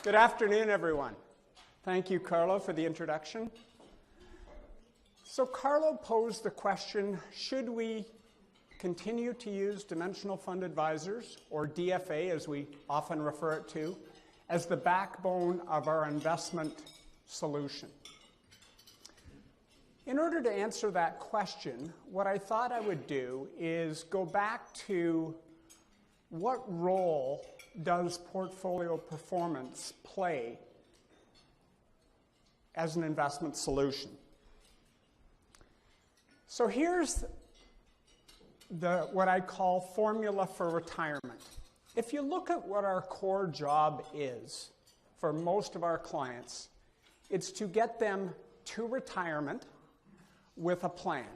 Good afternoon, everyone. Thank you, Carlo, for the introduction. So Carlo posed the question, should we continue to use dimensional fund advisors, or DFA as we often refer it to, as the backbone of our investment solution? In order to answer that question, what I thought I would do is go back to what role does portfolio performance play as an investment solution? So here's what I call formula for retirement. If you look at what our core job is for most of our clients, it's to get them to retirement with a plan.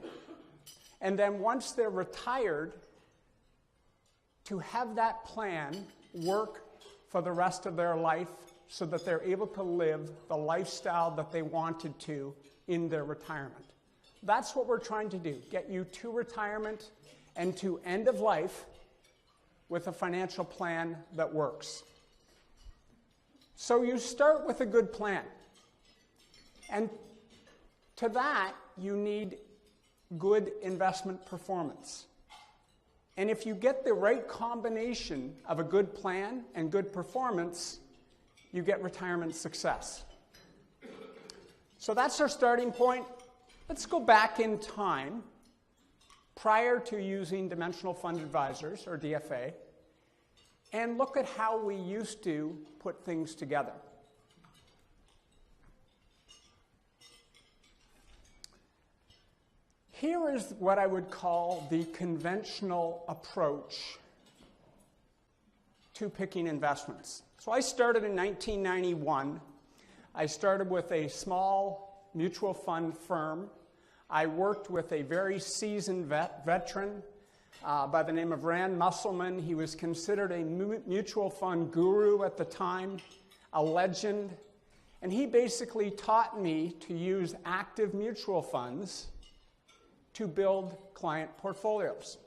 And then once they're retired, to have that plan work for the rest of their life so that they're able to live the lifestyle that they wanted to in their retirement. That's what we're trying to do, get you to retirement and to end of life with a financial plan that works. So you start with a good plan. And to that, you need good investment performance. And if you get the right combination of a good plan and good performance, you get retirement success. So that's our starting point. Let's go back in time prior to using dimensional fund advisors, or DFA, and look at how we used to put things together. Here is what I would call the conventional approach to picking investments. So I started in 1991. I started with a small mutual fund firm. I worked with a very seasoned veteran by the name of Rand Musselman. He was considered a mutual fund guru at the time, a legend. And he basically taught me to use active mutual funds to build client portfolios.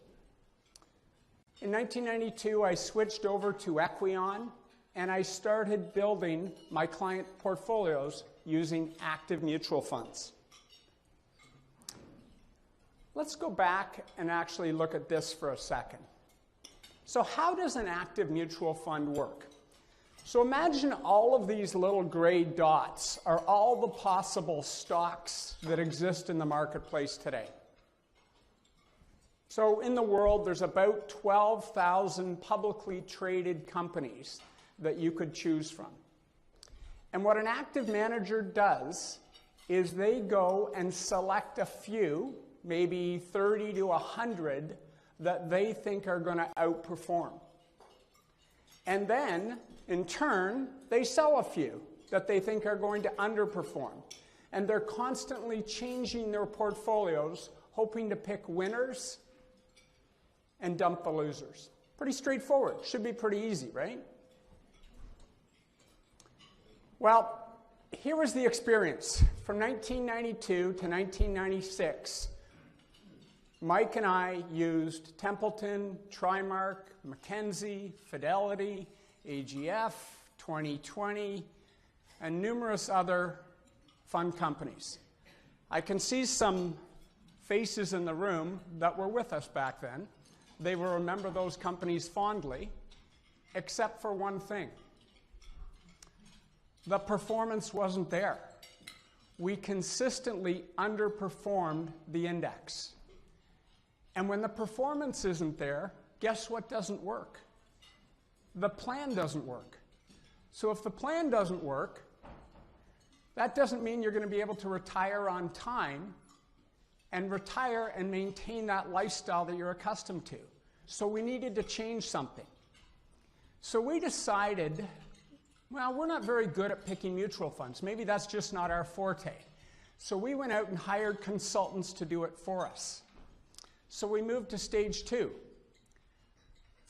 In 1992, I switched over to Equion, and I started building my client portfolios using active mutual funds. Let's go back and actually look at this for a second. So how does an active mutual fund work? So imagine all of these little gray dots are all the possible stocks that exist in the marketplace today. So in the world, there's about 12,000 publicly traded companies that you could choose from. And what an active manager does is they go and select a few, maybe 30 to 100, that they think are going to outperform. And then, in turn, they sell a few that they think are going to underperform. And they're constantly changing their portfolios, hoping to pick winners and dump the losers. Pretty straightforward. Should be pretty easy, right? Well, here was the experience. From 1992 to 1996, Mike and I used Templeton, Trimark, McKinsey, Fidelity, AGF, 2020, and numerous other fund companies. I can see some faces in the room that were with us back then. They will remember those companies fondly, except for one thing. The performance wasn't there. We consistently underperformed the index. And when the performance isn't there, guess what doesn't work? The plan doesn't work. So if the plan doesn't work, that doesn't mean you're going to be able to retire on time and retire and maintain that lifestyle that you're accustomed to. So we needed to change something. So we decided, well, we're not very good at picking mutual funds. Maybe that's just not our forte. So we went out and hired consultants to do it for us. So we moved to stage 2.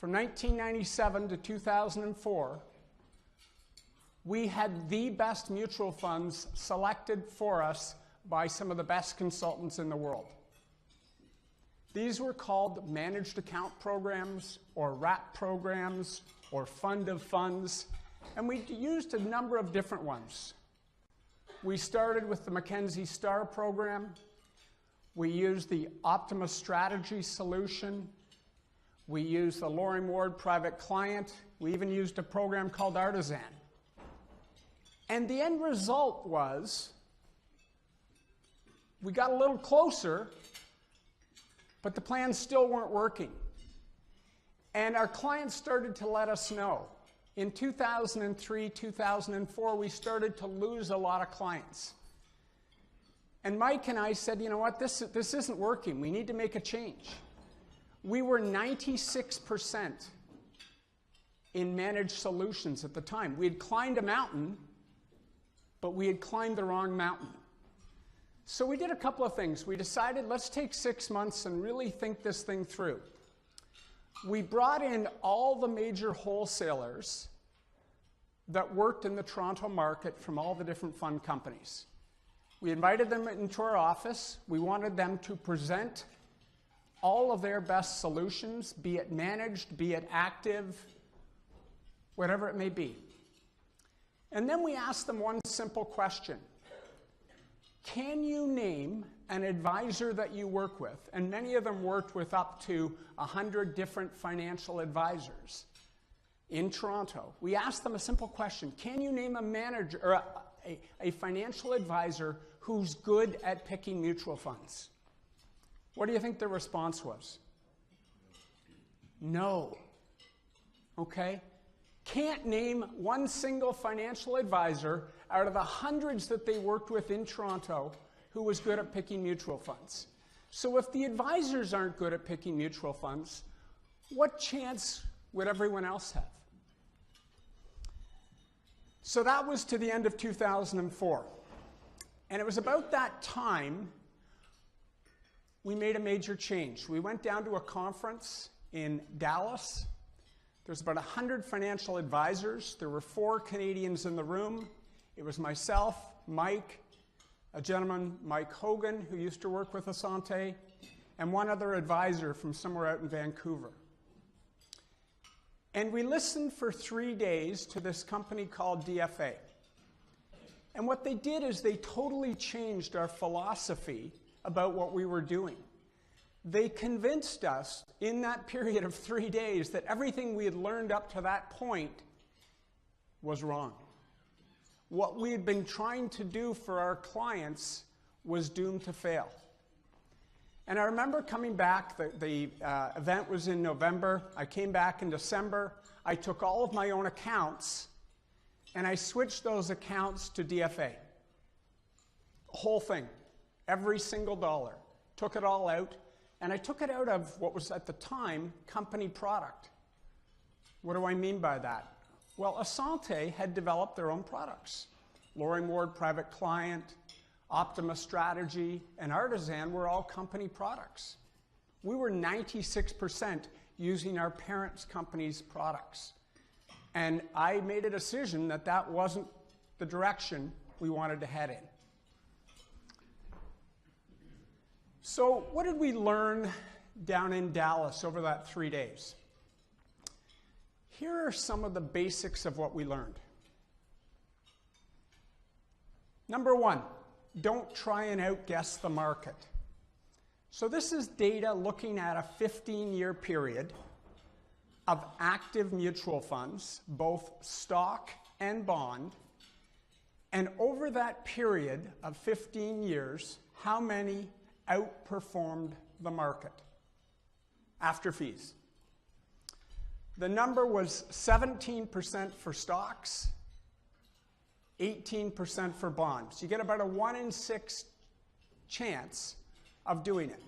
From 1997 to 2004, we had the best mutual funds selected for us by some of the best consultants in the world. These were called managed account programs, or wrap programs, or fund of funds, And we used a number of different ones. We started with the Mackenzie Star program. We used the Optima Strategy solution. We used the Loring Ward Private Client. We even used a program called Artisan. And the end result was we got a little closer, but the plans still weren't working. And our clients started to let us know. In 2003, 2004, we started to lose a lot of clients. And Mike and I said, you know what, this isn't working. We need to make a change. We were 96% in managed solutions at the time. We had climbed a mountain, but we had climbed the wrong mountain. So we did a couple of things. We decided, let's take 6 months and really think this thing through. We brought in all the major wholesalers that worked in the Toronto market from all the different fund companies. We invited them into our office. We wanted them to present all of their best solutions, be it managed, be it active, whatever it may be. And then we asked them one simple question. Can you name an advisor that you work with? And many of them worked with up to 100 different financial advisors in Toronto. We asked them a simple question. Can you name a manager or a financial advisor who's good at picking mutual funds? What do you think the response was? No. Okay? Can't name one single financial advisor out of the hundreds that they worked with in Toronto who was good at picking mutual funds. So if the advisors aren't good at picking mutual funds, what chance would everyone else have? So that was to the end of 2004. And it was about that time we made a major change. We went down to a conference in Dallas. There's about 100 financial advisors. There were 4 Canadians in the room. It was myself, Mike, a gentleman, Mike Hogan, who used to work with Assante, and one other advisor from somewhere out in Vancouver. And we listened for 3 days to this company called DFA. And what they did is they totally changed our philosophy about what we were doing. They convinced us in that period of 3 days that everything we had learned up to that point was wrong. What we had been trying to do for our clients was doomed to fail. And I remember coming back, the event was in November. I came back in December. I took all of my own accounts and I switched those accounts to DFA. The whole thing, every single dollar. Took it all out, and I took it out of what was at the time company product. What do I mean by that? Well, Assante had developed their own products. Loring Ward Private Client, Optima Strategy, and Artisan were all company products. We were 96% using our parents' company's products. And I made a decision that that wasn't the direction we wanted to head in. So what did we learn down in Dallas over that 3 days? Here are some of the basics of what we learned. Number 1, don't try and outguess the market. So this is data looking at a 15-year period of active mutual funds, both stock and bond. And over that period of 15 years, how many outperformed the market after fees? The number was 17% for stocks, 18% for bonds. You get about a 1 in 6 chance of doing it.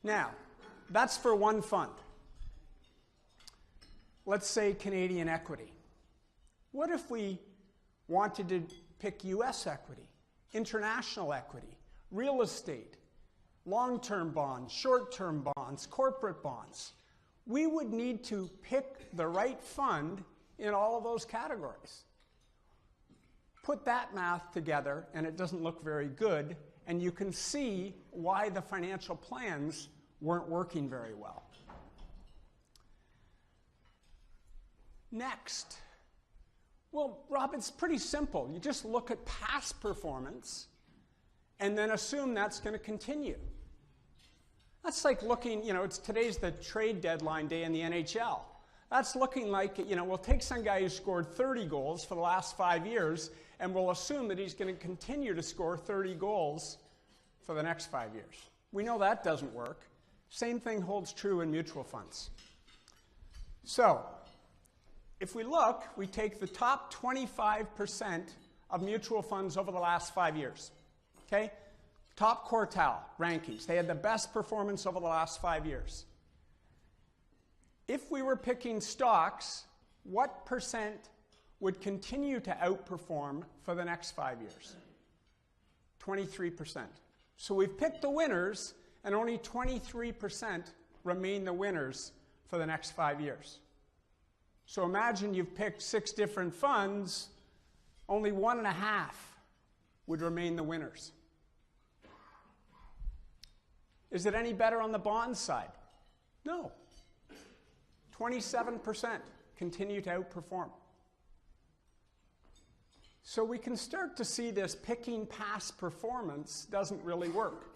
Now, that's for one fund. Let's say Canadian equity. What if we wanted to pick US equity, international equity, real estate, long-term bonds, short-term bonds, corporate bonds? We would need to pick the right fund in all of those categories. Put that math together, and it doesn't look very good, and you can see why the financial plans weren't working very well. Next, Well, Rob, it's pretty simple. You just look at past performance and then assume that's going to continue. That's like looking, today's the trade deadline day in the NHL. That's looking like, we'll take some guy who scored 30 goals for the last 5 years, and we'll assume that he's going to continue to score 30 goals for the next 5 years. We know that doesn't work. Same thing holds true in mutual funds. So, if we look, we take the top 25% of mutual funds over the last 5 years. Okay? Top quartile rankings. They had the best performance over the last 5 years. If we were picking stocks, what percent would continue to outperform for the next 5 years? 23%. So we've picked the winners, and only 23% remain the winners for the next 5 years. So imagine you've picked 6 different funds, only 1.5 would remain the winners. Is it any better on the bond side? No. 27% continue to outperform. So we can start to see this picking past performance doesn't really work.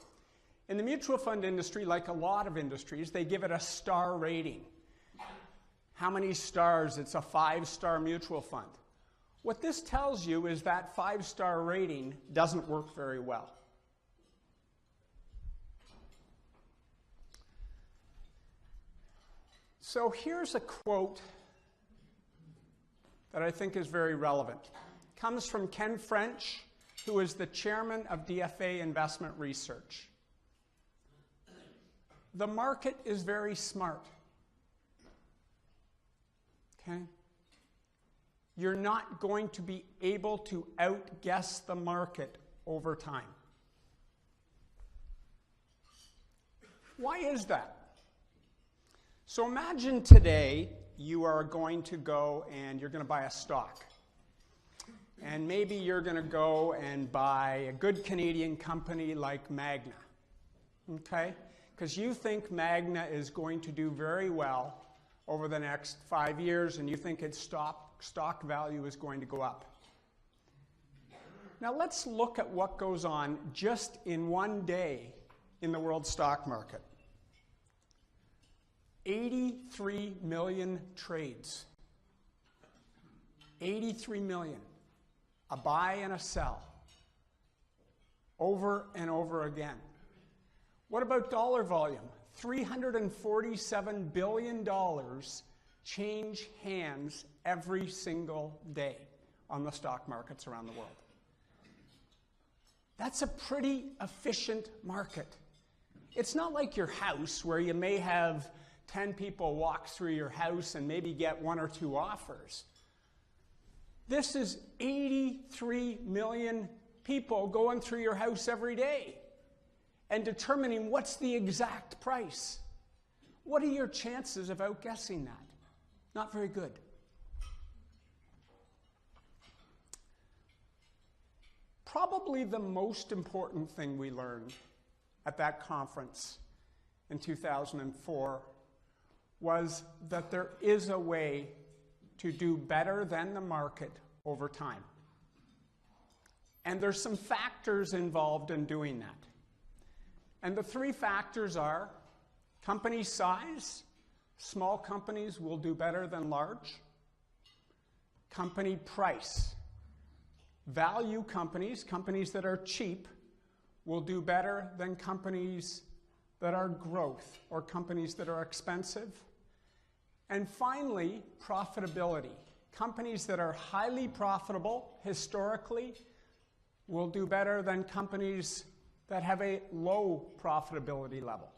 In the mutual fund industry, like a lot of industries, they give it a star rating. How many stars? It's a 5-star mutual fund. What this tells you is that 5-star rating doesn't work very well. So here's a quote that I think is very relevant. It comes from Ken French, who is the chairman of DFA Investment Research. The market is very smart. Okay? You're not going to be able to outguess the market over time. Why is that? So imagine today you are going to go and you're going to buy a stock. And maybe you're going to go and buy a good Canadian company like Magna. Okay? Because you think Magna is going to do very well over the next 5 years, and you think its stock value is going to go up. Now let's look at what goes on just in one day in the world stock market. 83 million trades. 83 million. A buy and a sell. Over and over again. What about dollar volume? $347 billion change hands every single day on the stock markets around the world. That's a pretty efficient market. It's not like your house where you may have 10 people walk through your house and maybe get 1 or 2 offers. This is 83 million people going through your house every day and determining what's the exact price. What are your chances of outguessing that? Not very good. Probably the most important thing we learned at that conference in 2004 was that there is a way to do better than the market over time. And there's some factors involved in doing that. And the 3 factors are company size. Small companies will do better than large. Company price. Value companies, companies that are cheap, will do better than companies that are growth or companies that are expensive. And finally, profitability. Companies that are highly profitable historically will do better than companies that have a low profitability level.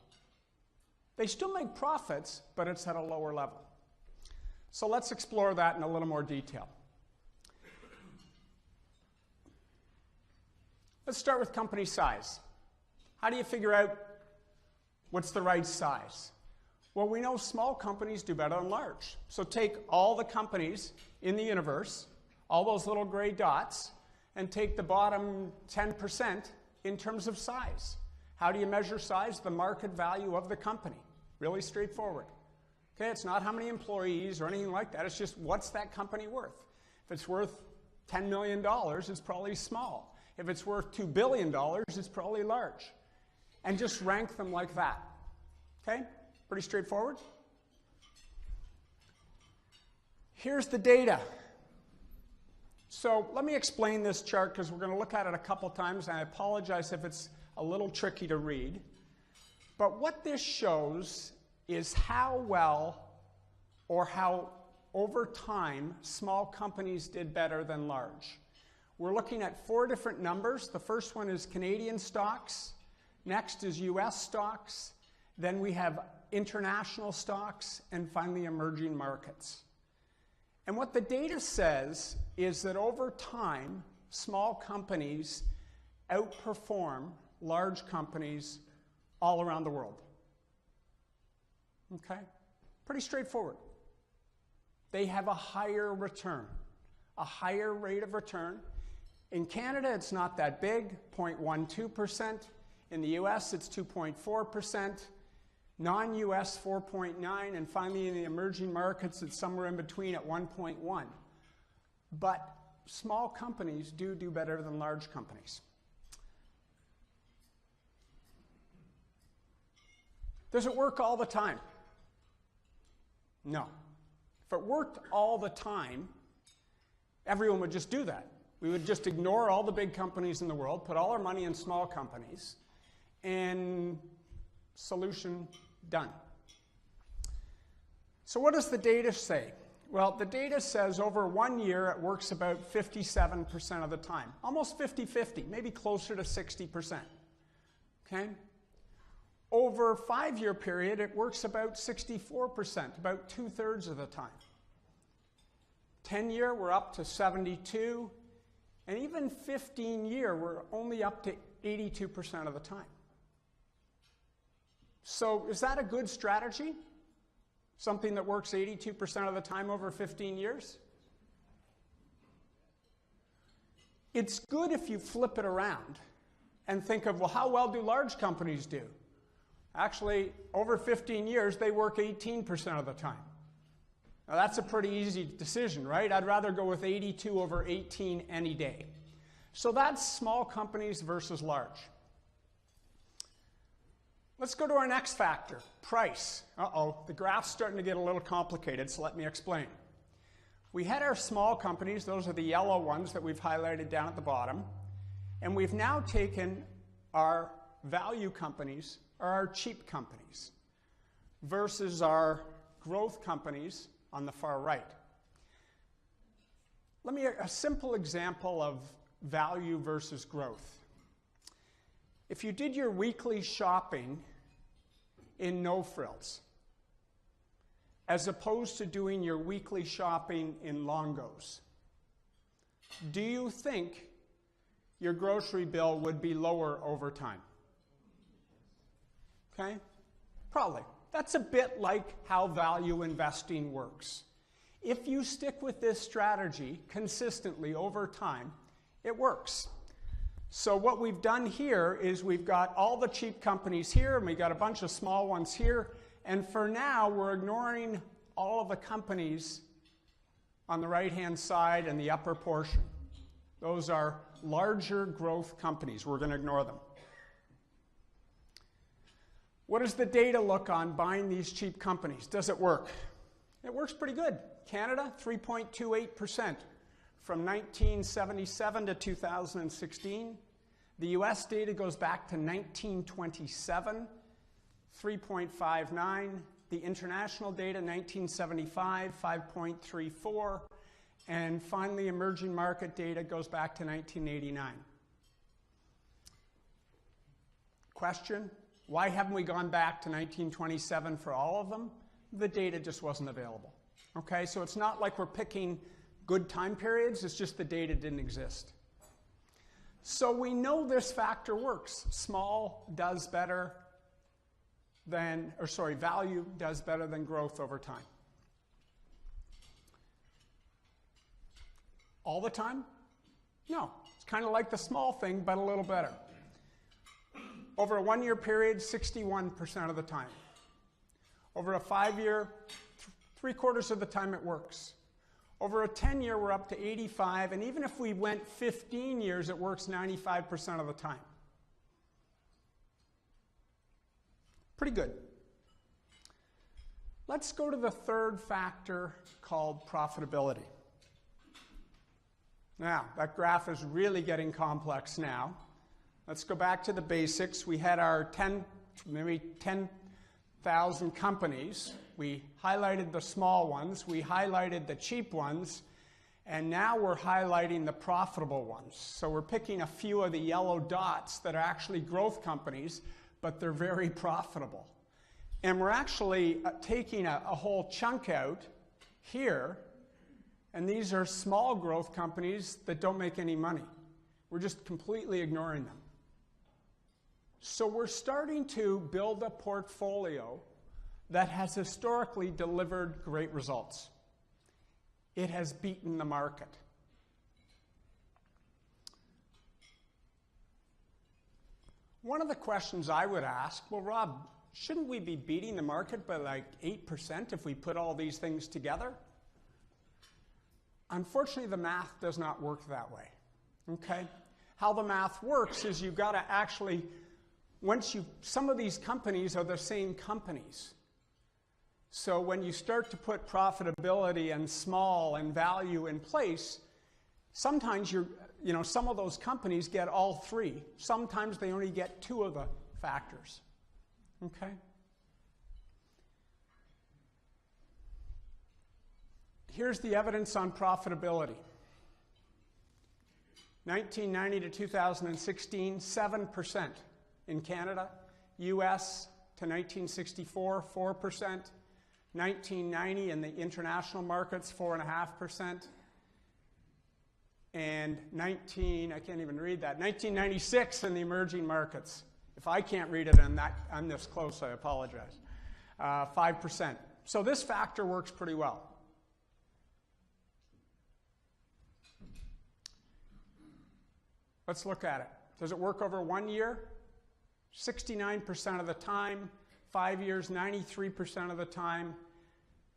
They still make profits, but it's at a lower level. So let's explore that in a little more detail. Let's start with company size. How do you figure out what's the right size? Well, we know small companies do better than large. So take all the companies in the universe, all those little gray dots, and take the bottom 10% in terms of size. How do you measure size? The market value of the company. Really straightforward. Okay, it's not how many employees or anything like that. It's just what's that company worth. If it's worth $10 million, it's probably small. If it's worth $2 billion, it's probably large. And just rank them like that. Okay? Pretty straightforward. Here's the data. So let me explain this chart because we're going to look at it a couple times, and I apologize if it's a little tricky to read. But what this shows is how well or how over time small companies did better than large. We're looking at 4 different numbers. The first one is Canadian stocks. Next is US stocks. Then we have international stocks, and finally emerging markets. And what the data says is that over time, small companies outperform large companies all around the world. Okay? Pretty straightforward. They have a higher return, a higher rate of return. In Canada, it's not that big, 0.12%. In the US, it's 2.4%. Non-US, 4.9%. And finally, in the emerging markets, it's somewhere in between at 1.1%. But small companies do better than large companies. Does it work all the time? No. If it worked all the time, everyone would just do that. We would just ignore all the big companies in the world, put all our money in small companies, and solution done. So what does the data say? Well, the data says over 1 year it works about 57% of the time. Almost 50-50, maybe closer to 60%. Okay? Over a 5-year period, it works about 64%, about 2/3 of the time. 10-year, we're up to 72%. And even 15-year, we're only up to 82% of the time. So is that a good strategy? Something that works 82% of the time over 15 years? It's good if you flip it around and think of, well, how well do large companies do? Actually, over 15 years, they work 18% of the time. Now, that's a pretty easy decision, right? I'd rather go with 82 over 18 any day. So that's small companies versus large. Let's go to our next factor, price. Uh-oh, the graph's starting to get a little complicated, so let me explain. We had our small companies, those are the yellow ones that we've highlighted down at the bottom, and we've now taken our value companies, or our cheap companies, versus our growth companies on the far right. A simple example of value versus growth. If you did your weekly shopping in No Frills, as opposed to doing your weekly shopping in Longo's, do you think your grocery bill would be lower over time? Okay? Probably. That's a bit like how value investing works. If you stick with this strategy consistently over time, it works. So what we've done here is we've got all the cheap companies here, and we've got a bunch of small ones here, and for now we're ignoring all of the companies on the right-hand side and the upper portion. Those are larger growth companies. We're going to ignore them. What does the data look on buying these cheap companies? Does it work? It works pretty good. Canada, 3.28% from 1977 to 2016. The US data goes back to 1927, 3.59. The international data, 1975, 5.34. And finally, emerging market data goes back to 1989. Question? Why haven't we gone back to 1927 for all of them? The data just wasn't available. Okay, so it's not like we're picking good time periods, it's just the data didn't exist. So we know this factor works. Value does better than growth over time. All the time? No. It's kind of like the small thing, but a little better. Over a 1-year period, 61% of the time. Over a 5-year, 3/4 of the time it works. Over a 10-year, we're up to 85, and even if we went 15 years, it works 95% of the time. Pretty good. Let's go to the third factor called profitability. Now, that graph is really getting complex now. Let's go back to the basics. We had our maybe 10,000 companies. We highlighted the small ones. We highlighted the cheap ones. And now we're highlighting the profitable ones. So we're picking a few of the yellow dots that are actually growth companies, but they're very profitable. And we're actually taking a whole chunk out here. And these are small growth companies that don't make any money. We're just completely ignoring them. So we're starting to build a portfolio that has historically delivered great results. It has beaten the market. One of the questions I would ask, well, Rob, shouldn't we be beating the market by like 8% if we put all these things together? Unfortunately, the math does not work that way, okay? How the math works is you've got to actually, some of these companies are the same companies. So when you start to put profitability and small and value in place, sometimes some of those companies get all three. Sometimes they only get two of the factors, okay? Here's the evidence on profitability. 1990 to 2016, 7% in Canada. US to 1964, 4%. 1990 in the international markets, 4.5%. And I can't even read that, 1996 in the emerging markets. If I can't read it, I'm this close, I apologize. 5%. So this factor works pretty well. Let's look at it. Does it work over 1 year? 69% of the time. 5 years, 93% of the time.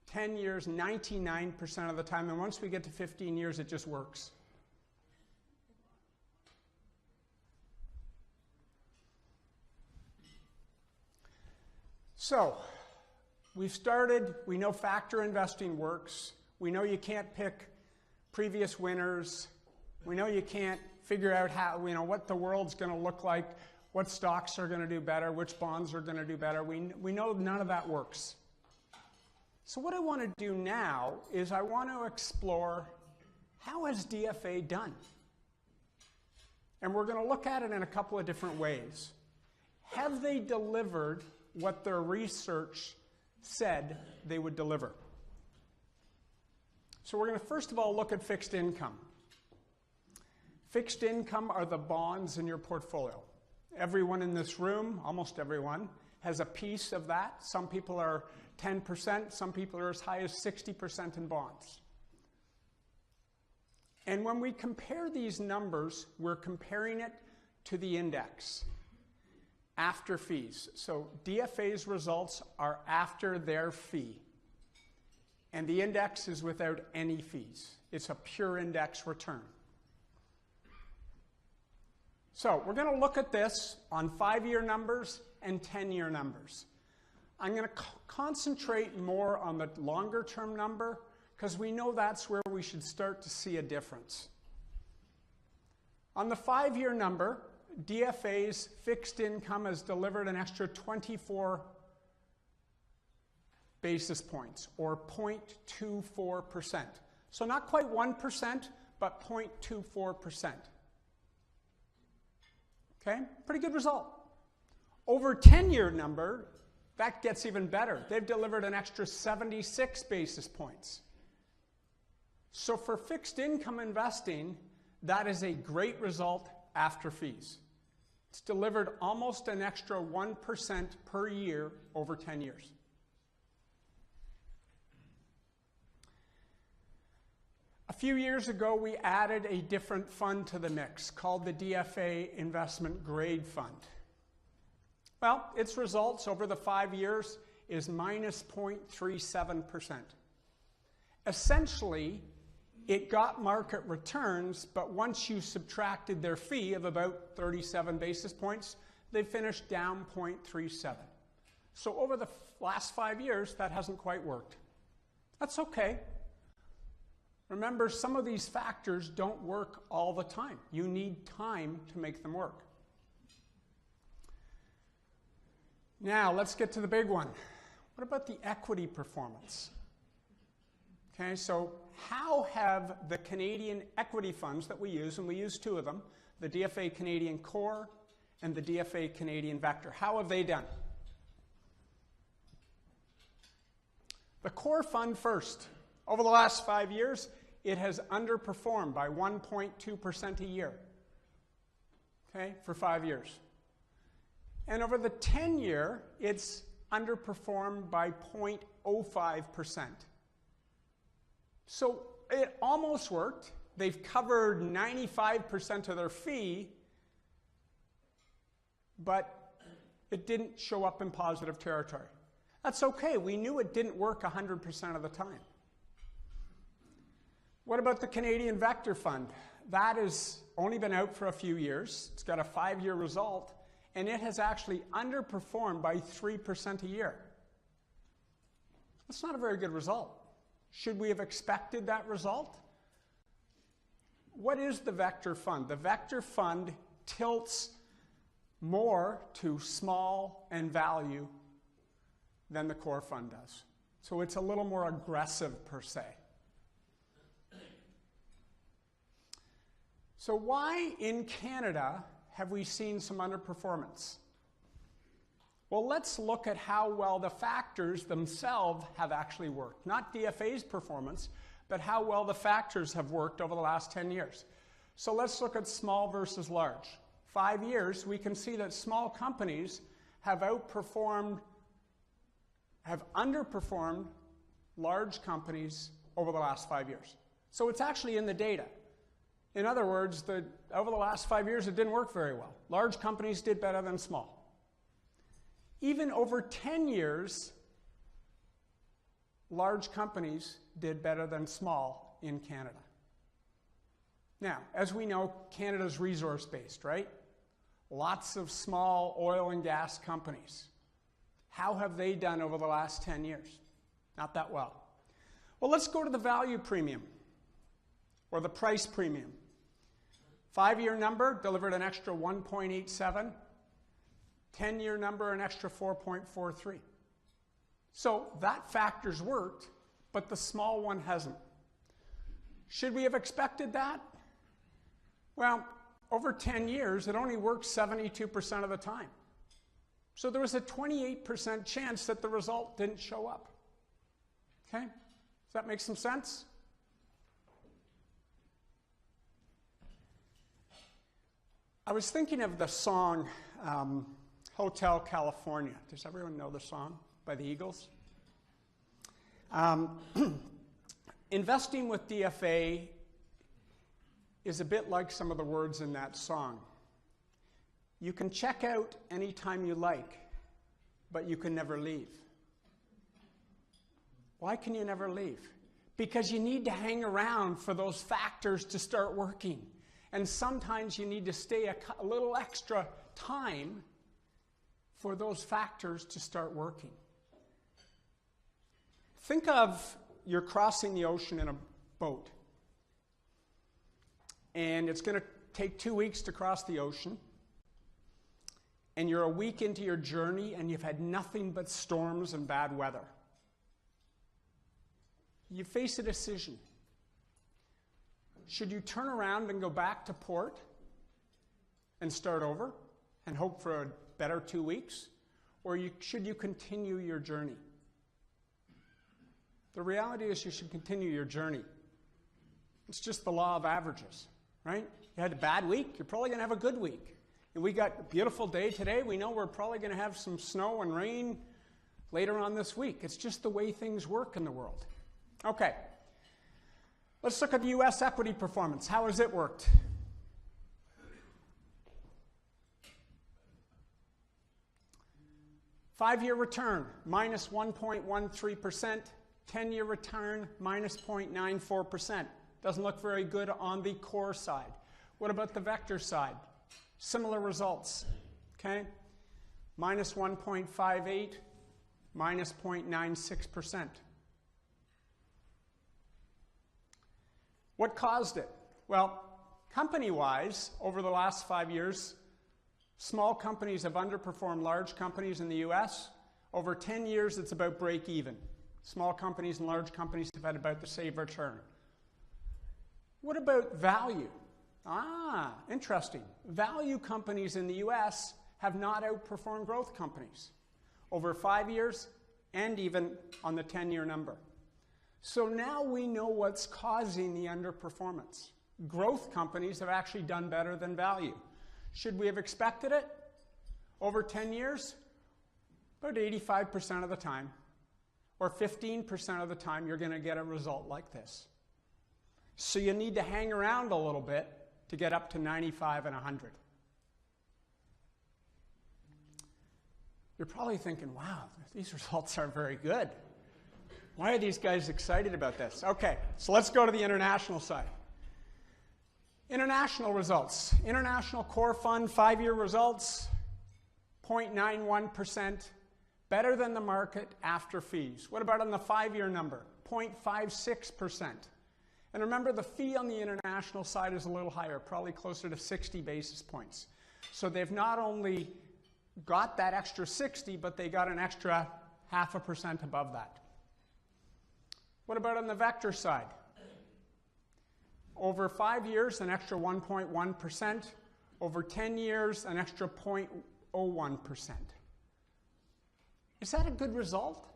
10 years, 99% of the time. And once we get to 15 years, it just works. So, we've started. We know factor investing works. We know you can't pick previous winners. We know you can't figure out what the world's going to look like, what stocks are going to do better, which bonds are going to do better. We know none of that works. So what I want to do now is I want to explore how has DFA done? And we're going to look at it in a couple of different ways. Have they delivered what their research said they would deliver? So we're going to first of all look at fixed income. Fixed income are the bonds in your portfolio. Everyone in this room, almost everyone, has a piece of that. Some people are 10%, some people are as high as 60% in bonds. And when we compare these numbers, we're comparing it to the index after fees. So DFA's results are after their fee. And the index is without any fees. It's a pure index return. So we're going to look at this on 5-year numbers and 10-year numbers. I'm going to concentrate more on the longer-term number because we know that's where we should start to see a difference. On the 5-year number, DFA's fixed income has delivered an extra 24 basis points, or 0.24%. So not quite 1%, but 0.24%. Okay, pretty good result. Over 10-year number, that gets even better. They've delivered an extra 76 basis points. So for fixed income investing, that is a great result after fees. It's delivered almost an extra 1% per year over 10 years. A few years ago, we added a different fund to the mix called the DFA Investment Grade Fund. Well, its results over the 5 years is minus 0.37%. Essentially, it got market returns, but once you subtracted their fee of about 37 basis points, they finished down 0.37. So over the last 5 years, that hasn't quite worked. That's okay. Remember, some of these factors don't work all the time. You need time to make them work. Now, let's get to the big one. What about the equity performance? Okay, so how have the Canadian equity funds that we use, and we use two of them, the DFA Canadian Core and the DFA Canadian Vector, how have they done? The Core Fund first. Over the last 5 years, it has underperformed by 1.2% a year, okay, for 5 years. And over the 10-year, it's underperformed by 0.05%. So it almost worked. They've covered 95% of their fee, but it didn't show up in positive territory. That's okay. We knew it didn't work 100% of the time. What about the Canadian Vector Fund? That has only been out for a few years. It's got a 5-year result, and it has actually underperformed by 3% a year. That's not a very good result. Should we have expected that result? What is the Vector Fund? The Vector Fund tilts more to small and value than the Core Fund does. So it's a little more aggressive per se. So why in Canada have we seen some underperformance? Well, let's look at how well the factors themselves have actually worked. Not DFA's performance, but how well the factors have worked over the last 10 years. So let's look at small versus large. 5 years, we can see that small companies have underperformed large companies over the last 5 years. So it's actually in the data. In other words, over the last 5 years, it didn't work very well. Large companies did better than small. Even over 10 years, large companies did better than small in Canada. Now, as we know, Canada's resource-based, right? Lots of small oil and gas companies. How have they done over the last 10 years? Not that well. Well, let's go to the value premium, or the price premium. 5-year number delivered an extra 1.87. 10-year number, an extra 4.43. So that factor's worked, but the small one hasn't. Should we have expected that? Well, over 10 years, it only worked 72% of the time. So there was a 28% chance that the result didn't show up. Okay? Does that make some sense? I was thinking of the song Hotel California. Does everyone know the song by the Eagles? Investing with DFA is a bit like some of the words in that song. You can check out anytime you like, but you can never leave. Why can you never leave? Because you need to hang around for those factors to start working. And sometimes you need to stay a little extra time for those factors to start working. Think of you're crossing the ocean in a boat. And it's going to take 2 weeks to cross the ocean. And you're a week into your journey and you've had nothing but storms and bad weather. You face a decision. Should you turn around and go back to port and start over and hope for a better 2 weeks? Or should you continue your journey? The reality is you should continue your journey. It's just the law of averages, right? You had a bad week, you're probably going to have a good week. And we got a beautiful day today. We know we're probably going to have some snow and rain later on this week. It's just the way things work in the world. Okay. Let's look at the U.S. equity performance. How has it worked? Five-year return, minus 1.13%. 10-year return, minus 0.94%. Doesn't look very good on the core side. What about the vector side? Similar results, okay? Minus 1.58, minus 0.96%. What caused it? Well, company-wise, over the last 5 years, small companies have underperformed large companies in the US. Over 10 years, it's about break even. Small companies and large companies have had about the same return. What about value? Ah, interesting. Value companies in the US have not outperformed growth companies over 5 years and even on the 10-year number. So now we know what's causing the underperformance. Growth companies have actually done better than value. Should we have expected it? Over 10 years? About 85% of the time, or 15% of the time, you're going to get a result like this. So you need to hang around a little bit to get up to 95 and 100. You're probably thinking, wow, these results aren't very good. Why are these guys excited about this? Okay, so let's go to the international side. International results. International Core Fund 5-year results, 0.91%, better than the market after fees. What about on the 5-year number? 0.56%. And remember, the fee on the international side is a little higher, probably closer to 60 basis points. So they've not only got that extra 60, but they got an extra 0.5% above that. What about on the vector side? Over 5 years, an extra 1.1%. Over 10 years, an extra 0.01%. Is that a good result?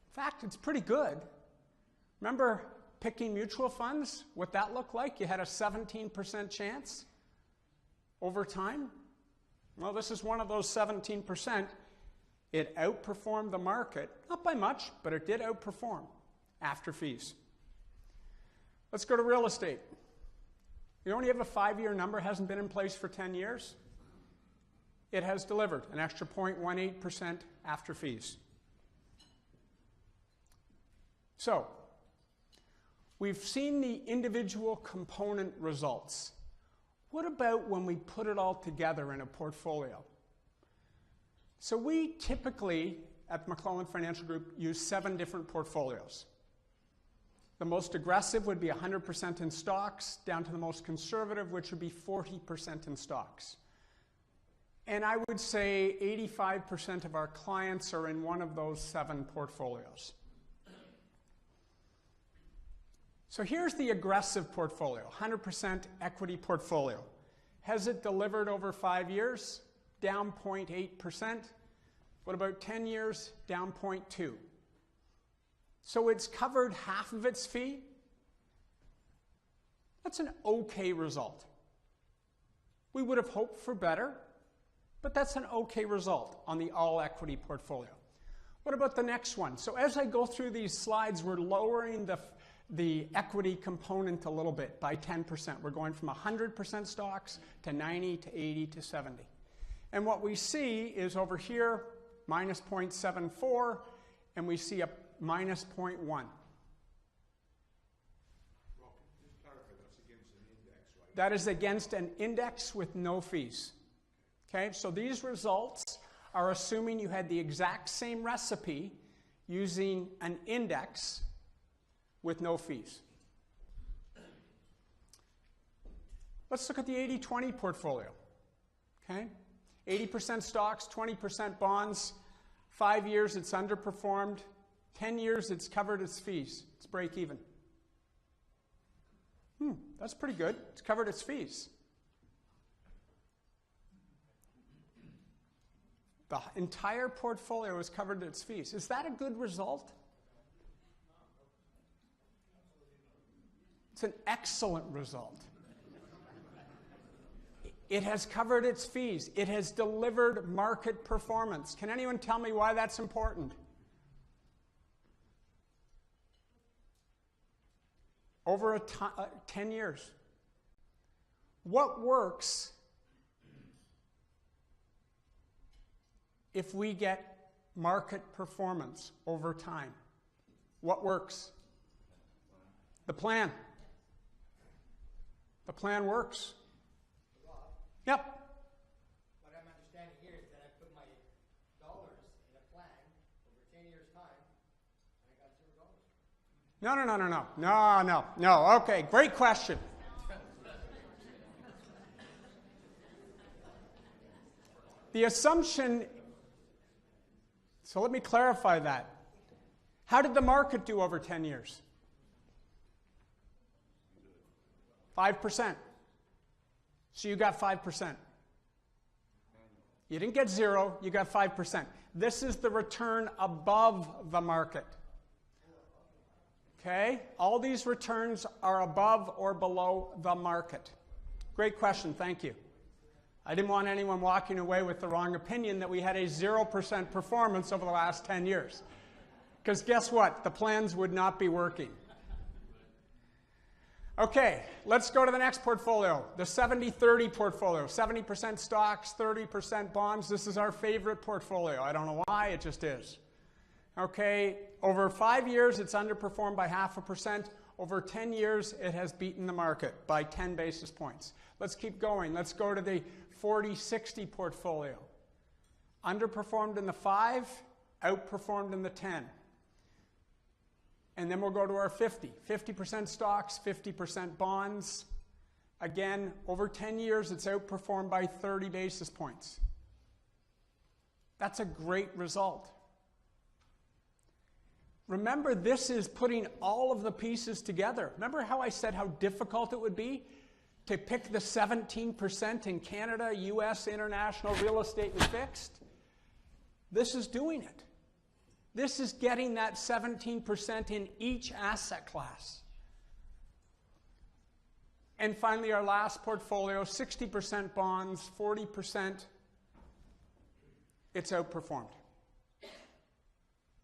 In fact, it's pretty good. Remember picking mutual funds? What that looked like? You had a 17% chance over time. Well, this is one of those 17%. It outperformed the market, not by much, but it did outperform after fees. Let's go to real estate. You only have a 5-year number, hasn't been in place for 10 years. It has delivered an extra 0.18% after fees. So, we've seen the individual component results. What about when we put it all together in a portfolio? So we typically, at McClelland Financial Group, use 7 different portfolios. The most aggressive would be 100% in stocks, down to the most conservative, which would be 40% in stocks. And I would say 85% of our clients are in one of those 7 portfolios. So here's the aggressive portfolio, 100% equity portfolio. Has it delivered over 5 years? Down 0.8%. What about 10 years? Down 0.2%. So it's covered half of its fee. That's an okay result. We would have hoped for better, but that's an okay result on the all equity portfolio. What about the next one? So as I go through these slides, we're lowering the equity component a little bit by 10%. We're going from 100% stocks to 90 to 80 to 70. And what we see is over here, minus 0.74, and we see a minus 0.1. Well, just clarify, that's against an index, right? That is against an index with no fees. Okay, so these results are assuming you had the exact same recipe using an index with no fees. Let's look at the 80-20 portfolio. Okay, 80% stocks, 20% bonds. 5 years, it's underperformed. 10 years, it's covered its fees. It's break even. That's pretty good. It's covered its fees. The entire portfolio has covered its fees. Is that a good result? It's an excellent result. It has covered its fees. It has delivered market performance. Can anyone tell me why that's important? Over 10 years. What works if we get market performance over time? What works? The plan. The plan works. Rob, Yep. what I'm understanding here is that I put my dollars in a plan over 10 years' time, and I got $0. No. Okay, great question. The assumption, so let me clarify that. How did the market do over 10 years? 5%. So you got 5%. You didn't get 0, you got 5%. This is the return above the market. Okay? All these returns are above or below the market. Great question, thank you. I didn't want anyone walking away with the wrong opinion that we had a 0% performance over the last 10 years. Because guess what? The plans would not be working. Okay, let's go to the next portfolio, the 70-30 portfolio. 70% stocks, 30% bonds. This is our favorite portfolio. I don't know why, it just is. Okay, over 5 years, it's underperformed by 0.5%. Over 10 years, it has beaten the market by 10 basis points. Let's keep going. Let's go to the 40-60 portfolio. Underperformed in the 5, outperformed in the 10. And then we'll go to our 50. 50% stocks, 50% bonds. Again, over 10 years, it's outperformed by 30 basis points. That's a great result. Remember, this is putting all of the pieces together. Remember how I said how difficult it would be to pick the 17% in Canada, US, international, real estate, and fixed? This is doing it. This is getting that 17% in each asset class. And finally, our last portfolio, 60% bonds, 40%, it's outperformed.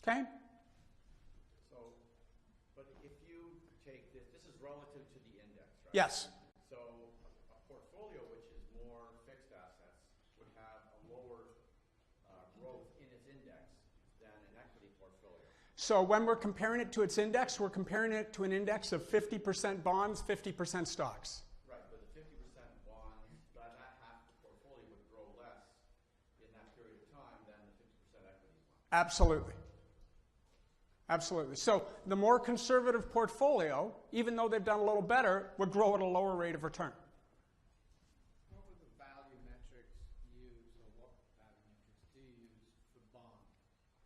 Okay? So, but if you take this is relative to the index, right? Yes. So a portfolio which is more fixed assets would have a lower growth in its index than an equity portfolio. So when we're comparing it to its index, we're comparing it to an index of 50% bonds, 50% stocks. Right, but the 50% bonds, that half the portfolio would grow less in that period of time than the 50% equity one. Absolutely. Absolutely. So the more conservative portfolio, even though they've done a little better, would grow at a lower rate of return. What were the value metrics used, or what value metrics do you use for bond?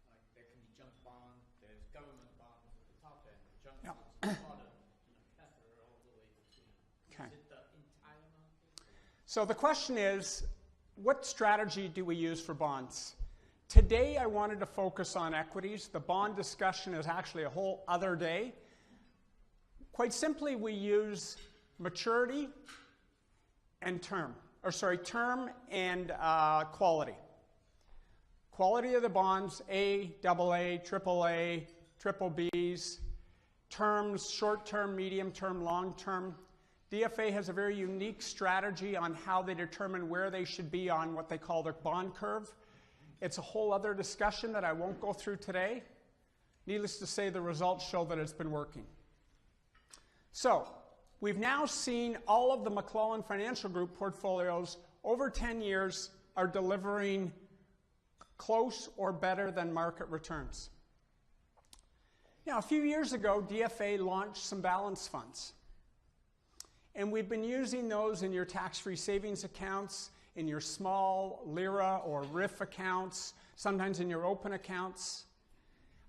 Like there can be junk bond, there's government bonds at the top end, junk Yep. bonds at the bottom, Kenneth all the way between. Okay. Is it the entire market? So the question is, what strategy do we use for bonds? Today, I wanted to focus on equities. The bond discussion is actually a whole other day. Quite simply, we use maturity and term and quality. Quality of the bonds, A, AA, AAA, triple Bs, terms, short-term, medium-term, long-term. DFA has a very unique strategy on how they determine where they should be on what they call their bond curve. It's a whole other discussion that I won't go through today. Needless to say, the results show that it's been working. So, we've now seen all of the McClelland Financial Group portfolios over 10 years are delivering close or better than market returns. Now, a few years ago, DFA launched some balance funds. And we've been using those in your tax-free savings accounts, in your small LIRA or RIF accounts, sometimes in your open accounts.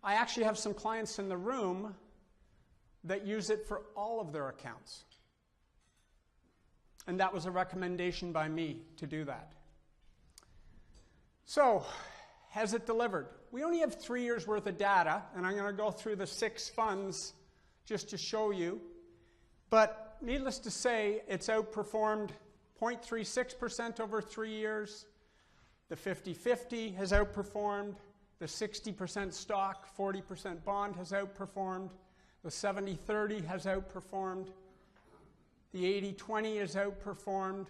I actually have some clients in the room that use it for all of their accounts. And that was a recommendation by me to do that. So, has it delivered? We only have 3 years worth of data, and I'm going to go through the 6 funds just to show you. But needless to say, it's outperformed 0.36% over 3 years. The 50-50 has outperformed. The 60% stock, 40% bond has outperformed. The 70-30 has outperformed. The 80-20 has outperformed.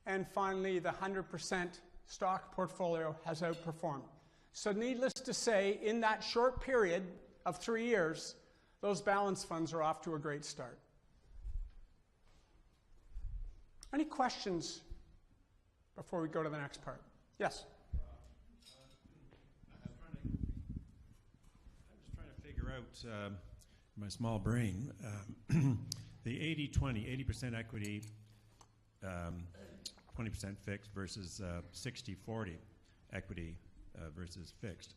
And finally, the 100% stock portfolio has outperformed. So needless to say, in that short period of 3 years, those balanced funds are off to a great start. Any questions before we go to the next part? Yes? I was trying to figure out my small brain the 80-20, 80% equity, 20% fixed versus 60-40 equity versus fixed.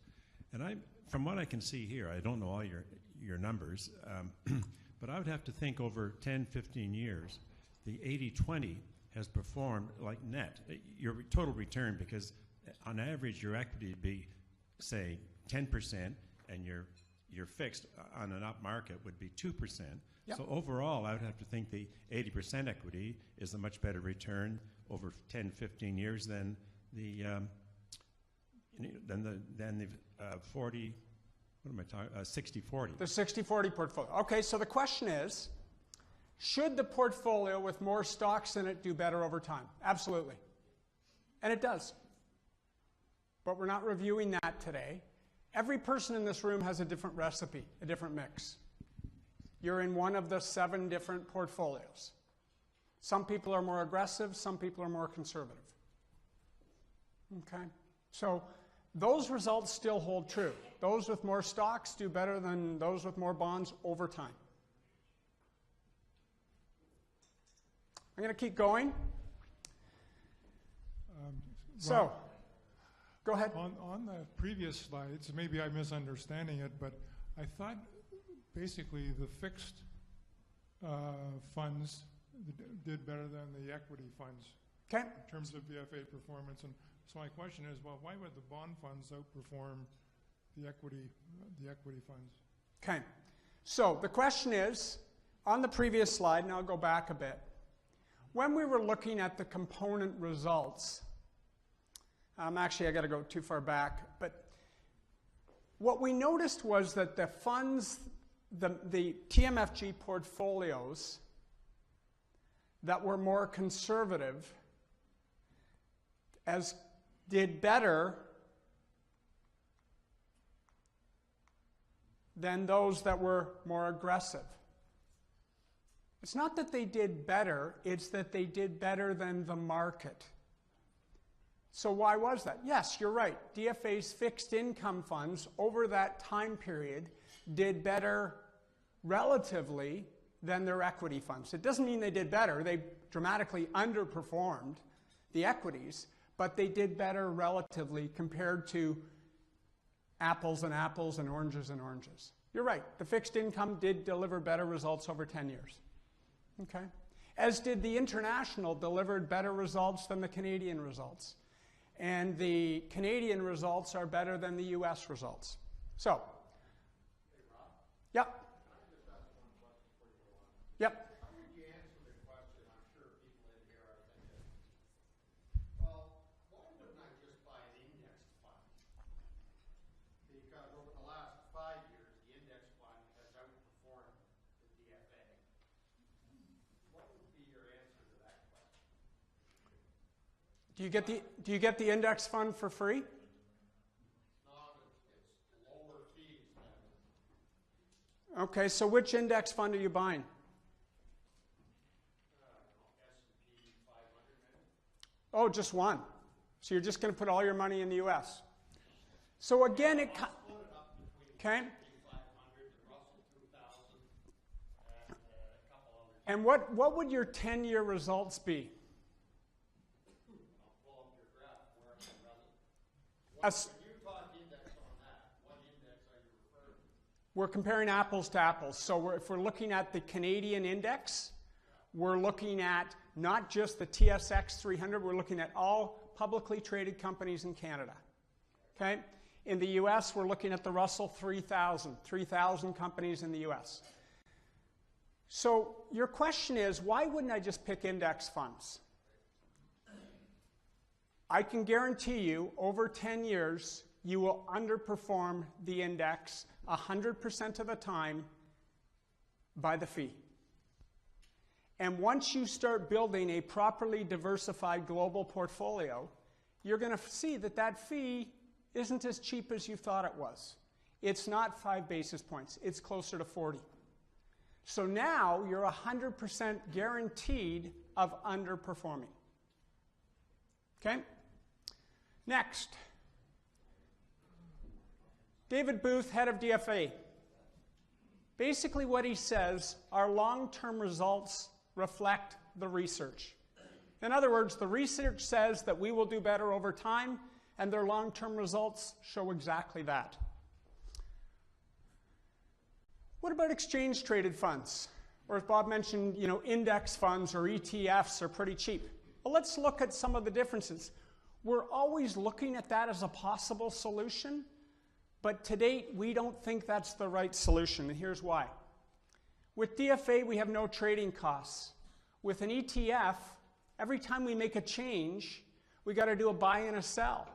And from what I can see here, I don't know all your numbers, but I would have to think over 10, 15 years, the 80-20 has performed like net, your total return, because on average your equity would be, say, 10%, and your fixed on an up market would be 2%. Yep. So overall, I would have to think the 80% equity is a much better return over 10, 15 years than the 40. What am I talking? 60-40. The 60-40 portfolio. Okay, so the question is, should the portfolio with more stocks in it do better over time? Absolutely. And it does. But we're not reviewing that today. Every person in this room has a different recipe, a different mix. You're in one of the 7 different portfolios. Some people are more aggressive, some people are more conservative. Okay? So those results still hold true. Those with more stocks do better than those with more bonds over time. I'm going to keep going. So, go ahead. On the previous slides, maybe I'm misunderstanding it, but I thought basically the fixed funds did better than the equity funds. Okay. In terms of DFA performance. And so my question is, well, why would the bond funds outperform the equity funds? Okay. So the question is, on the previous slide, and I'll go back a bit, when we were looking at the component results, actually I got to go too far back, but what we noticed was that the funds, the TMFG portfolios that were more conservative did better than those that were more aggressive. It's not that they did better, it's that they did better than the market. So why was that? Yes, you're right. DFA's fixed income funds over that time period did better relatively than their equity funds. It doesn't mean they did better. They dramatically underperformed the equities, but they did better relatively compared to apples and apples and oranges and oranges. You're right. The fixed income did deliver better results over 10 years. Okay? As did the international, delivered better results than the Canadian results. And the Canadian results are better than the US results. So, Hey, Rob. yep. Can I just ask one question before you go on? Yep. How would you answer the question? I'm sure people in here are thinking, well, why wouldn't I just buy an indexed fund? Because over the last 5 years, the index fund has outperformed the DFA. What would be your answer to that question? Do you get the index fund for free? No, it's lower fees than Okay, so which index fund are you buying? S&P 500 maybe. Oh, just one. So you're just going to put all your money in the US. So again, Split it up between okay. S&P 500, the Russell 2000, and a couple others. And what would your 10-year results be? I'll pull up your graph where I'm running. As- When you talk index on that, what index are you referring to? We're comparing apples to apples. So if we're looking at the Canadian index, we're looking at not just the TSX 300, we're looking at all publicly traded companies in Canada. Okay? In the US, we're looking at the Russell 3000, 3,000 companies in the US. So your question is, why wouldn't I just pick index funds? I can guarantee you, over 10 years, you will underperform the index 100% of the time by the fee. And once you start building a properly diversified global portfolio, you're going to see that that fee isn't as cheap as you thought it was. It's not 5 basis points. It's closer to 40. So now you're 100% guaranteed of underperforming. Okay? Next. David Booth, head of DFA. Basically what he says, our long-term results reflect the research. In other words, the research says that we will do better over time, and their long-term results show exactly that. What about exchange-traded funds? Or as Bob mentioned, index funds or ETFs are pretty cheap. Well, let's look at some of the differences. We're always looking at that as a possible solution, but to date, we don't think that's the right solution, and here's why. With DFA, we have no trading costs. With an ETF, every time we make a change, we got to do a buy and a sell.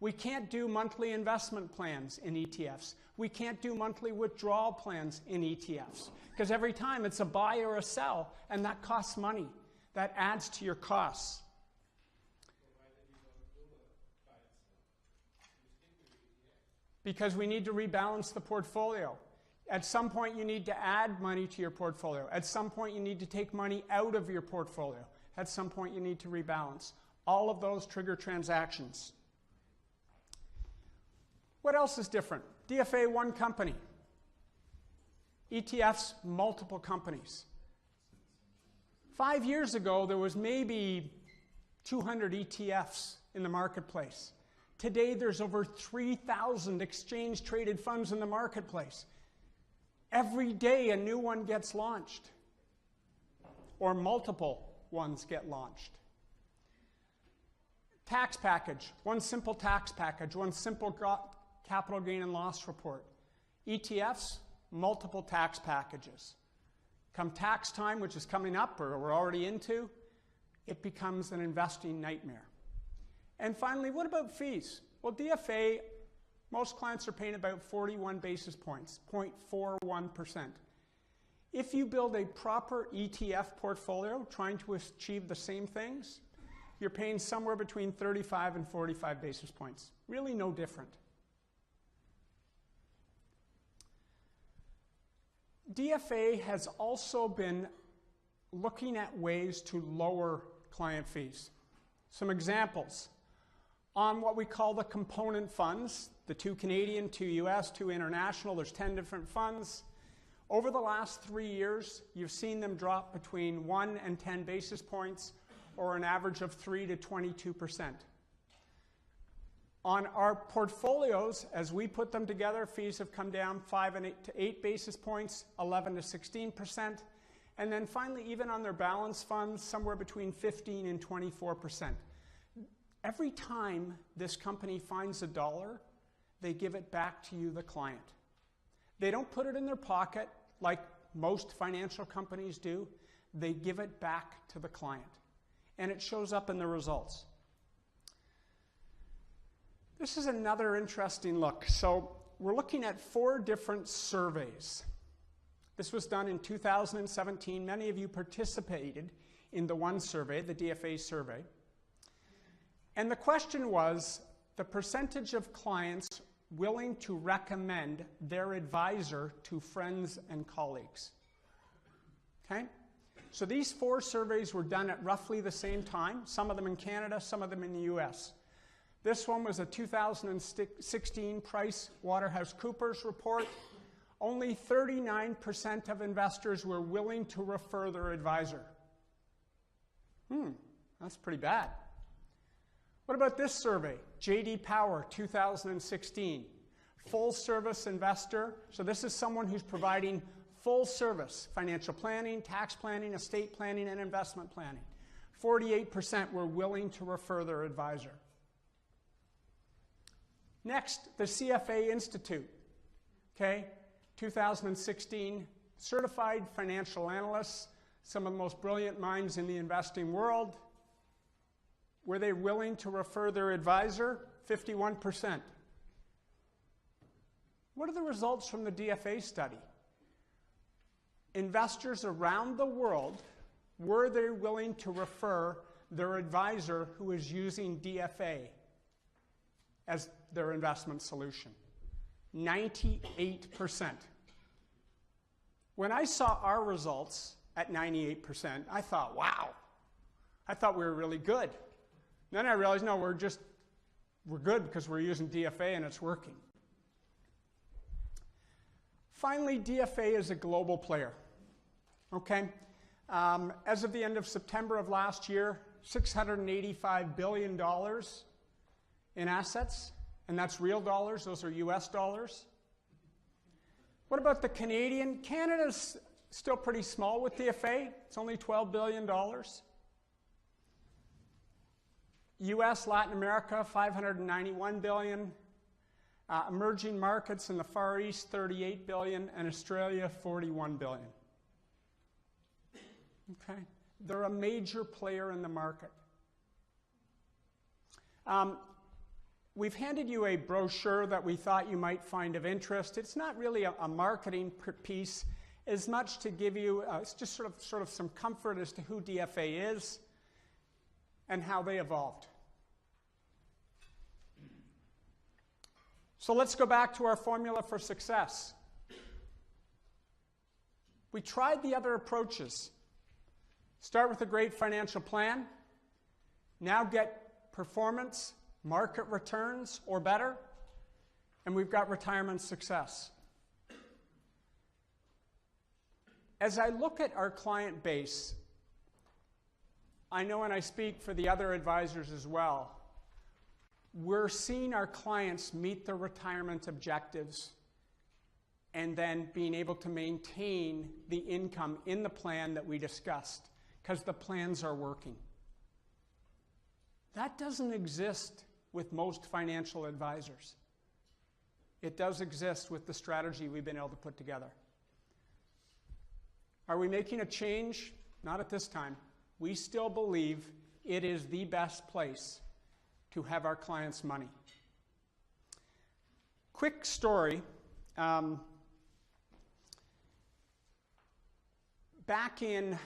We can't do monthly investment plans in ETFs. We can't do monthly withdrawal plans in ETFs because every time it's a buy or a sell, and that costs money. That adds to your costs. Because we need to rebalance the portfolio. At some point, you need to add money to your portfolio. At some point, you need to take money out of your portfolio. At some point, you need to rebalance. All of those trigger transactions. What else is different? DFA, one company. ETFs, multiple companies. 5 years ago, there was maybe 200 ETFs in the marketplace. Today, there's over 3,000 exchange-traded funds in the marketplace. Every day, a new one gets launched, or multiple ones get launched. Tax package, one simple tax package, one simple capital gain and loss report. ETFs, multiple tax packages. Come tax time, which is coming up or we're already into, it becomes an investing nightmare. And finally, what about fees? Well, DFA, most clients are paying about 41 basis points, 0.41%. If you build a proper ETF portfolio trying to achieve the same things, you're paying somewhere between 35 and 45 basis points. Really no different. DFA has also been looking at ways to lower client fees. Some examples. On what we call the component funds, the 2 Canadian, 2 US, 2 international, there's 10 different funds. Over the last 3 years, you've seen them drop between 1 and 10 basis points, or an average of 3 to 22%. On our portfolios, as we put them together, fees have come down 5 and 8 to 8 basis points, 11 to 16%. And then finally, even on their balance funds, somewhere between 15 and 24%. Every time this company finds a dollar, they give it back to you, the client. They don't put it in their pocket like most financial companies do. They give it back to the client. And it shows up in the results. This is another interesting look. So we're looking at 4 different surveys. This was done in 2017. Many of you participated in the one survey, the DFA survey. And the question was the percentage of clients willing to recommend their advisor to friends and colleagues. Okay? So these 4 surveys were done at roughly the same time, some of them in Canada, some of them in the US. This one was a 2016 PricewaterhouseCoopers report. Only 39% of investors were willing to refer their advisor. That's pretty bad. What about this survey? J.D. Power, 2016. Full service investor. So this is someone who's providing full service, financial planning, tax planning, estate planning, and investment planning. 48% were willing to refer their advisor. Next, the CFA Institute. Okay, 2016, certified financial analysts, some of the most brilliant minds in the investing world. Were they willing to refer their advisor? 51%. What are the results from the DFA study? Investors around the world, were they willing to refer their advisor who is using DFA as their investment solution? 98%. When I saw our results at 98%, I thought, wow, I thought we were really good. Then I realized, no, we're good because we're using DFA and it's working. Finally, DFA is a global player, okay? As of the end of September of last year, $685 billion in assets, and that's real dollars, those are US dollars. What about the Canadian? Canada's still pretty small with DFA, it's only $12 billion. US, Latin America, $591 billion. Emerging markets in the Far East, $38 billion, and Australia, $41 billion. Okay? They're a major player in the market. We've handed you a brochure that we thought you might find of interest. It's not really a marketing piece as much to give you it's just sort of some comfort as to who DFA is and how they evolved. So let's go back to our formula for success. We tried the other approaches. Start with a great financial plan. Now get performance, market returns, or better. And we've got retirement success. As I look at our client base, I know, and I speak for the other advisors as well, we're seeing our clients meet their retirement objectives and then being able to maintain the income in the plan that we discussed because the plans are working. That doesn't exist with most financial advisors. It does exist with the strategy we've been able to put together. Are we making a change? Not at this time. We still believe it is the best place to have our clients' money. Quick story. Back in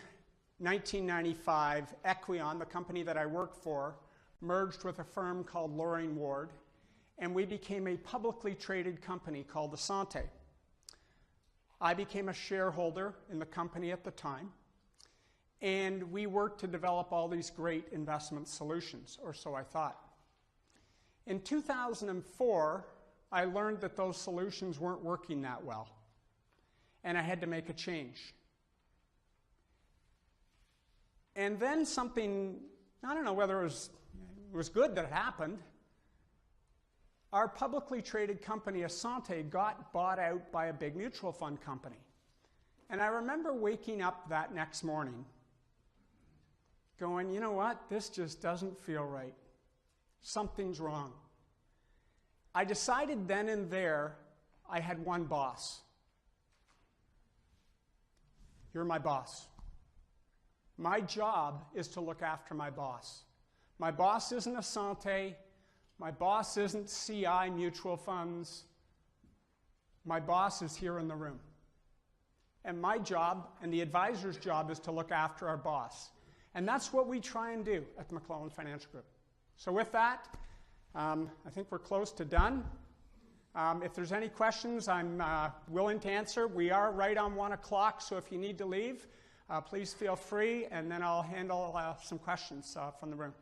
1995, Equion, the company that I worked for, merged with a firm called Loring Ward, and we became a publicly traded company called Assante. I became a shareholder in the company at the time, and we worked to develop all these great investment solutions, or so I thought. In 2004, I learned that those solutions weren't working that well, and I had to make a change. And then something, I don't know whether it was good that it happened, our publicly traded company, Assante, got bought out by a big mutual fund company. And I remember waking up that next morning going, you know what, this just doesn't feel right. Something's wrong. I decided then and there I had one boss. You're my boss. My job is to look after my boss. My boss isn't Assante. My boss isn't CI mutual funds. My boss is here in the room. And my job and the advisor's job is to look after our boss. And that's what we try and do at the McClelland Financial Group. So with that, I think we're close to done. If there's any questions, I'm willing to answer. We are right on 1 o'clock, so if you need to leave, please feel free, and then I'll handle some questions from the room.